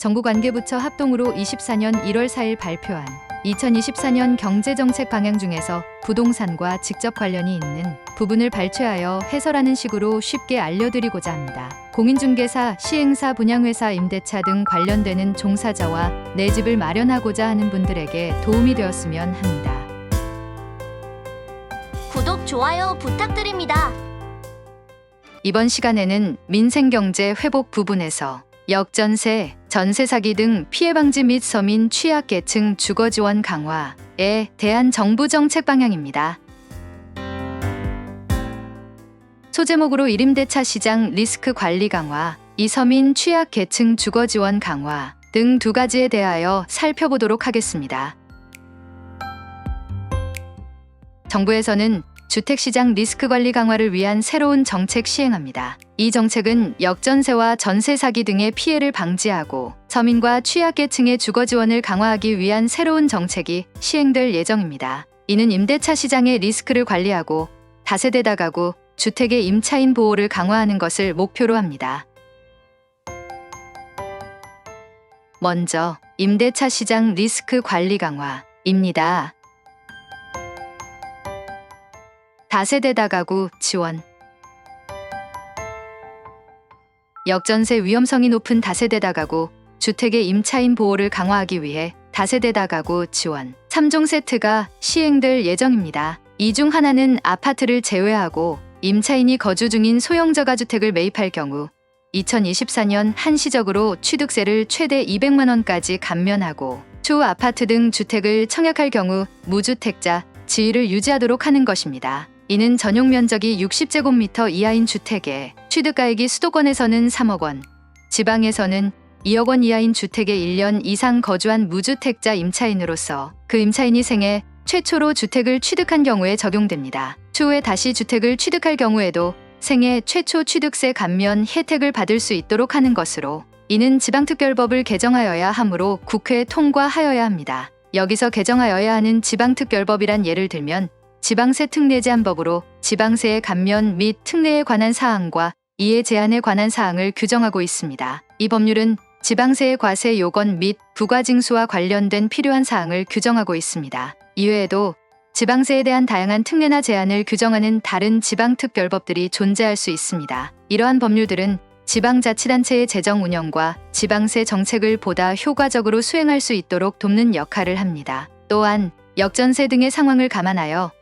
정부 관계부처 합동으로 24년 1월 4일 발표한 2024년 경제정책 방향 중에서 부동산과 직접 관련이 있는 부분을 발췌하여 해설하는 식으로 쉽게 알려드리고자 합니다. 공인중개사, 시행사, 분양회사, 임대차 등 관련되는 종사자와 내 집을 마련하고자 하는 분들에게 도움이 되었으면 합니다. 구독, 좋아요 부탁드립니다. 이번 시간에는 민생경제 회복 부분에서 역전세, 전세 사기 등 피해 방지 및 서민 취약계층 주거 지원 강화에 대한 정부 정책 방향입니다. 소제목으로 1임대차 시장 리스크 관리 강화, 이서민 취약계층 주거 지원 강화 등 두 가지에 대하여 살펴보도록 하겠습니다. 정부에서는 주택시장 리스크 관리 강화를 위한 새로운 정책 시행합니다. 이 정책은 역전세와 전세 사기 등의 피해를 방지하고 서민과 취약계층의 주거 지원을 강화하기 위한 새로운 정책이 시행될 예정입니다. 이는 임대차 시장의 리스크를 관리하고 다세대 다가구 주택의 임차인 보호를 강화하는 것을 목표로 합니다. 먼저 임대차 시장 리스크 관리 강화입니다. 다세대 다가구 지원. 역전세 위험성이 높은 다세대 다가구 주택의 임차인 보호를 강화하기 위해 다세대 다가구 지원 3종 세트가 시행될 예정입니다. 이 중 하나는 아파트를 제외하고 임차인이 거주 중인 소형 저가주택을 매입할 경우 2024년 한시적으로 취득세를 최대 200만 원까지 감면하고 추후 아파트 등 주택을 청약할 경우 무주택자 지위를 유지하도록 하는 것입니다. 이는 전용 면적이 60제곱미터 이하인 주택에 취득가액이 수도권에서는 3억 원, 지방에서는 2억 원 이하인 주택에 1년 이상 거주한 무주택자 임차인으로서 그 임차인이 생애 최초로 주택을 취득한 경우에 적용됩니다. 추후에 다시 주택을 취득할 경우에도 생애 최초 취득세 감면 혜택을 받을 수 있도록 하는 것으로 이는 지방특별법을 개정하여야 하므로 국회 통과하여야 합니다. 여기서 개정하여야 하는 지방특별법이란 예를 들면 지방세 특례 제한법으로 지방세의 감면 및 특례에 관한 사항과 이해 제한에 관한 사항을 규정하고 있습니다. 이 법률은 지방세의 과세 요건 및 부과징수와 관련된 필요한 사항을 규정하고 있습니다. 이외에도 지방세에 대한 다양한 특례나 제한을 규정하는 다른 지방특별법들이 존재할 수 있습니다. 이러한 법률들은 지방자치단체의 재정 운영과 지방세 정책을 보다 효과적으로 수행할 수 있도록 돕는 역할을 합니다. 또한 역전세 등의 상황을 감안하여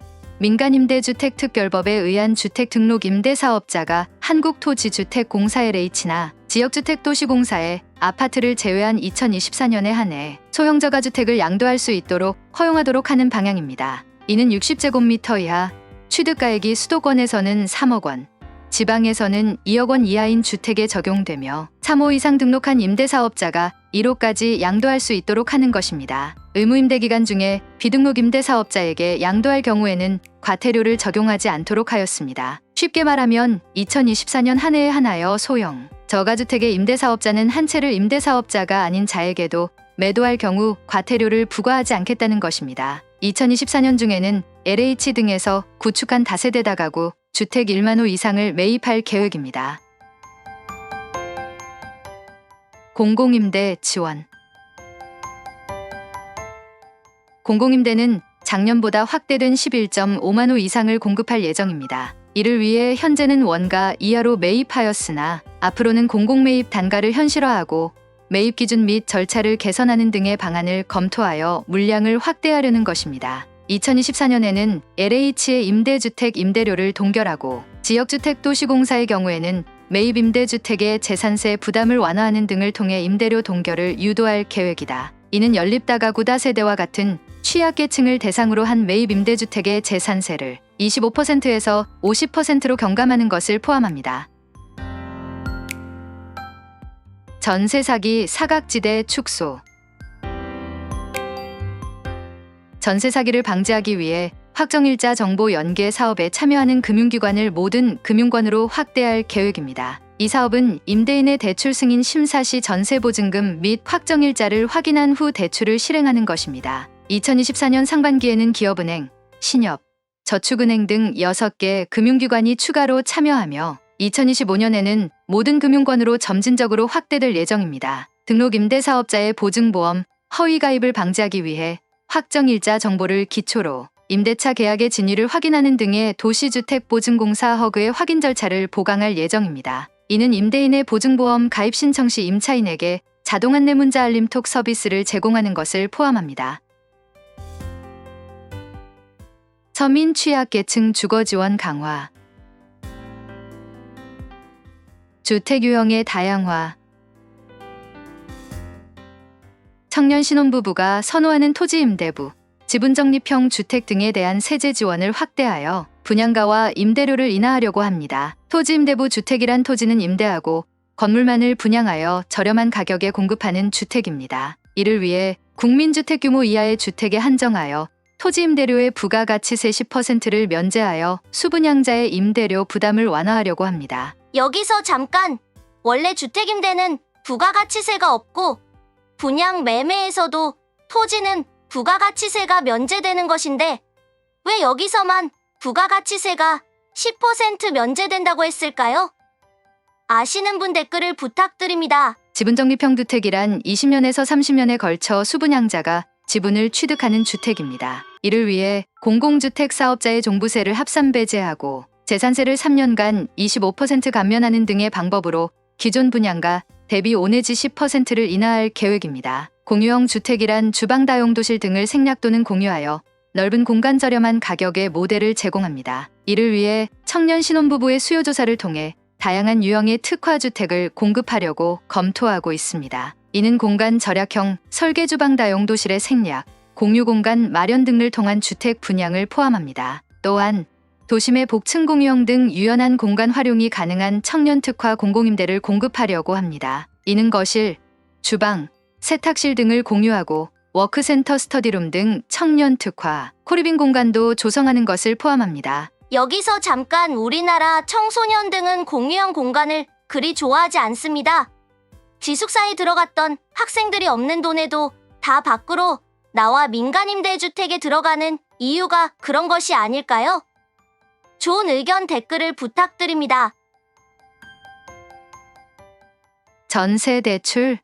민간임대주택특별법에 의한 주택등록임대사업자가 한국토지주택공사 LH나 지역주택도시공사에 아파트를 제외한 2024년에 한해 소형저가주택을 양도할 수 있도록 허용하도록 하는 방향입니다. 이는 60제곱미터 이하, 취득가액이 수도권에서는 3억 원, 지방에서는 2억 원 이하인 주택에 적용되며 3호 이상 등록한 임대사업자가 1호까지 양도할 수 있도록 하는 것입니다. 의무임대 기간 중에 비등록 임대사업자에게 양도할 경우에는 과태료를 적용하지 않도록 하였습니다. 쉽게 말하면 2024년 한 해에 한하여 소형 저가주택의 임대사업자는 한 채를 임대사업자가 아닌 자에게도 매도할 경우 과태료를 부과하지 않겠다는 것입니다. 2024년 중에는 LH 등에서 구축한 다세대 다가구 주택 1만 호 이상을 매입할 계획입니다. 공공임대 지원. 공공임대는 작년보다 확대된 11.5만 호 이상을 공급할 예정입니다. 이를 위해 현재는 원가 이하로 매입하였으나 앞으로는 공공매입 단가를 현실화하고 매입 기준 및 절차를 개선하는 등의 방안을 검토하여 물량을 확대하려는 것입니다. 2024년에는 LH의 임대주택 임대료를 동결하고 지역주택도시공사의 경우에는 매입 임대주택의 재산세 부담을 완화하는 등을 통해 임대료 동결을 유도할 계획이다. 이는 연립다가구 다세대와 같은 취약계층을 대상으로 한 매입 임대주택의 재산세를 25%에서 50%로 경감하는 것을 포함합니다. 전세 사기 사각지대 축소. 전세 사기를 방지하기 위해 확정일자 정보 연계 사업에 참여하는 금융기관을 모든 금융권으로 확대할 계획입니다. 이 사업은 임대인의 대출 승인 심사 시 전세 보증금 및 확정일자를 확인한 후 대출을 실행하는 것입니다. 2024년 상반기에는 기업은행, 신협, 저축은행 등 6개 금융기관이 추가로 참여하며 2025년에는 모든 금융권으로 점진적으로 확대될 예정입니다. 등록 임대사업자의 보증보험, 허위 가입을 방지하기 위해 확정일자 정보를 기초로 임대차 계약의 진위를 확인하는 등의 도시주택보증공사 허그의 확인 절차를 보강할 예정입니다. 이는 임대인의 보증보험 가입 신청 시 임차인에게 자동 안내 문자 알림 톡 서비스를 제공하는 것을 포함합니다. 서민 취약계층 주거지원 강화, 주택 유형의 다양화, 청년 신혼부부가 선호하는 토지 임대부, 지분적립형 주택 등에 대한 세제 지원을 확대하여 분양가와 임대료를 인하하려고 합니다. 토지 임대부 주택이란 토지는 임대하고 건물만을 분양하여 저렴한 가격에 공급하는 주택입니다. 이를 위해 국민주택 규모 이하의 주택에 한정하여 토지 임대료의 부가가치세 10%를 면제하여 수분양자의 임대료 부담을 완화하려고 합니다. 여기서 잠깐! 원래 주택임대는 부가가치세가 없고 분양 매매에서도 토지는 부가가치세가 면제되는 것인데 왜 여기서만 부가가치세가 10% 면제된다고 했을까요? 아시는 분 댓글을 부탁드립니다. 지분적립형 주택이란 20년에서 30년에 걸쳐 수분양자가 지분을 취득하는 주택입니다. 이를 위해 공공주택 사업자의 종부세를 합산 배제하고 재산세를 3년간 25% 감면하는 등의 방법으로 기존 분양가 대비 5 내지 10%를 인하할 계획입니다. 공유형 주택이란 주방 다용도실 등을 생략 또는 공유하여 넓은 공간 저렴한 가격의 모델을 제공합니다. 이를 위해 청년 신혼부부의 수요조사를 통해 다양한 유형의 특화주택을 공급하려고 검토하고 있습니다. 이는 공간 절약형 설계 주방 다용도실의 생략, 공유 공간 마련 등을 통한 주택 분양을 포함합니다. 또한 도심의 복층 공유형 등 유연한 공간 활용이 가능한 청년 특화 공공임대를 공급하려고 합니다. 이는 거실, 주방, 세탁실 등을 공유하고 워크센터 스터디룸 등 청년 특화, 코리빙 공간도 조성하는 것을 포함합니다. 여기서 잠깐 우리나라 청소년 등은 공유형 공간을 그리 좋아하지 않습니다. 기숙사에 들어갔던 학생들이 없는 돈에도 다 밖으로 나와 민간임대주택에 들어가는 이유가 그런 것이 아닐까요? 좋은 의견 댓글을 부탁드립니다. 전세대출,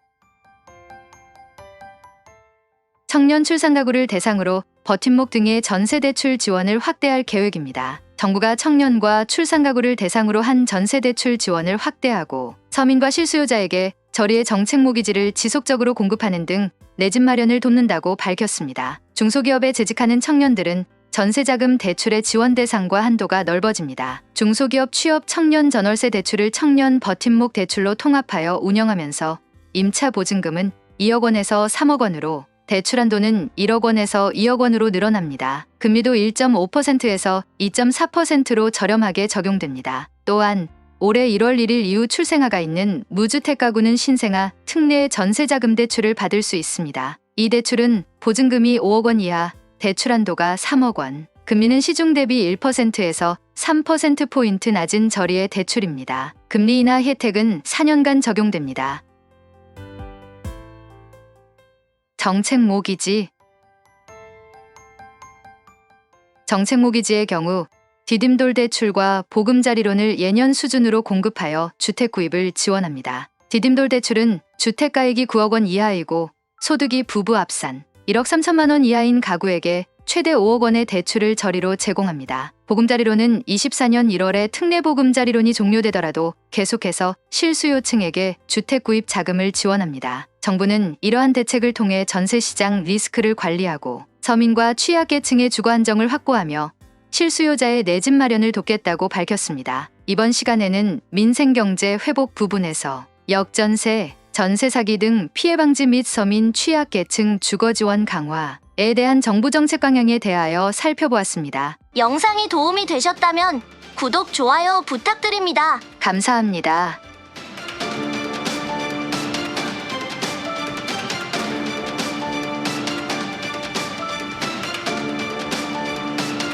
청년 출산 가구를 대상으로 버팀목 등의 전세대출 지원을 확대할 계획입니다. 정부가 청년과 출산 가구를 대상으로 한 전세대출 지원을 확대하고 서민과 실수요자에게 저리의 정책 모기지를 지속적으로 공급하는 등 내 집 마련을 돕는다고 밝혔습니다. 중소기업에 재직하는 청년들은 전세자금 대출의 지원 대상과 한도가 넓어집니다. 중소기업 취업 청년 전월세 대출을 청년 버팀목 대출로 통합하여 운영하면서 임차 보증금은 2억 원에서 3억 원으로 대출 한도는 1억 원에서 2억 원으로 늘어납니다. 금리도 1.5%에서 2.4%로 저렴하게 적용됩니다. 또한 올해 1월 1일 이후 출생아가 있는 무주택 가구는 신생아 특례 전세자금 대출을 받을 수 있습니다. 이 대출은 보증금이 5억 원 이하, 대출 한도가 3억 원, 금리는 시중 대비 1%에서 3%포인트 낮은 저리의 대출입니다. 금리 인하 혜택은 4년간 적용됩니다. 정책 모기지, 정책 모기지의 경우 디딤돌 대출과 보금자리론을 예년 수준으로 공급하여 주택 구입을 지원합니다. 디딤돌 대출은 주택가액이 9억 원 이하이고 소득이 부부 합산 1억 3천만 원 이하인 가구에게 최대 5억 원의 대출을 저리로 제공합니다. 보금자리론은 24년 1월에 특례 보금자리론이 종료되더라도 계속해서 실수요층에게 주택 구입 자금을 지원합니다. 정부는 이러한 대책을 통해 전세시장 리스크를 관리하고 서민과 취약계층의 주거 안정을 확보하며 실수요자의 내 집 마련을 돕겠다고 밝혔습니다. 이번 시간에는 민생경제 회복 부분에서 역전세, 전세 사기 등 피해 방지 및 서민 취약계층 주거 지원 강화에 대한 정부 정책 방향에 대하여 살펴보았습니다. 영상이 도움이 되셨다면 구독, 좋아요 부탁드립니다. 감사합니다.